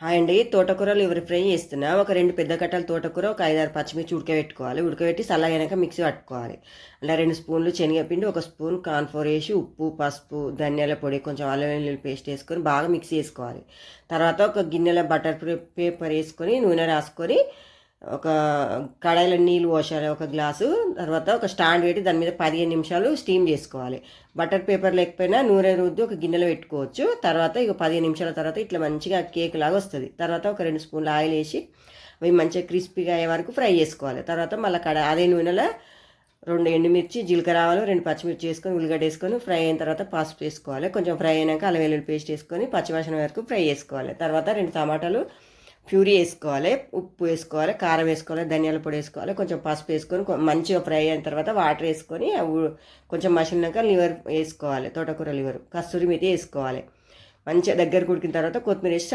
Hi అండి. తోటకూర liver fry చేస్తున్నా. ఒక 2 పెద్ద కట్టలు తోటకూర, ఒక 5, 6 పచ్చిమిర్చి ఉడకబెట్టుకోవాలి. ఉడకబెట్టి చల్లగైనాక మిక్సీ పట్టుకోవాలి. అలా 2 స్పూన్లు శనగపిండి, 1 స్పూన్ కార్న్‌ఫ్లోర్ వేసి, ఉప్పు, పసుపు, ధనియాల పొడి, కొంచెం అల్లం వెల్లుల్లి పేస్ట్ వేసుకొని బాగా మిక్సీ చేసుకోవాలి. తర్వాత ఒక గిన్నెలో బటర్ పేపర్ వేసుకొని నూనె రాసుకొని ఒక కడాయిలో నీళ్ళు పోసాలి ఒక గ్లాసు. తర్వాత ఒక స్టాండ్ పెట్టి దాని మీద 15 నిమిషాలు స్టీమ్ చేసుకోవాలి. బటర్ పేపర్ లేకపోయినా నూనె రుద్ది ఒక గిన్నెలో పెట్టుకోవచ్చు. తర్వాత ఇక 15 నిమిషాల తర్వాత ఇట్లా మంచిగా కేక్ లాగా వస్తుంది. తర్వాత ఒక 2 స్పూన్లు ఆయిల్ వేసి అవి మంచిగా క్రిస్పీగా అయ్యే వరకు ఫ్రై చేసుకోవాలి. తర్వాత మళ్ళీ అదే నూనెలో 2 ఎండుమిర్చి, జీలకర్ర ఆవాలు, 2 పచ్చిమిర్చి వేసుకొని ఉల్లిగడ్డ వేసుకొని ఫ్రై అయిన తర్వాత పసుపు వేసుకోవాలి. కొంచెం ఫ్రై అయినాక అల్లం వెల్లుల్లి పేస్ట్ వేసుకొని పచ్చివాసన వరకు ఫ్రై చేసుకోవాలి. తర్వాత 2 టమాటాలు ప్యూరీ వేసుకోవాలి, ఉప్పు వేసుకోవాలి, కారం వేసుకోవాలి, ధనియాల పొడి వేసుకోవాలి, కొంచెం పసుపు వేసుకొని మంచిగా ఫ్రై అయిన తర్వాత వాటర్ వేసుకొని కొంచెం మసిలినాక లివర్ వేసుకోవాలి. తోటకూర లివర్, కస్తూరి మెతి వేసుకోవాలి. మంచిగా దగ్గర ఉడికిన తర్వాత కొత్తిమీర వేసి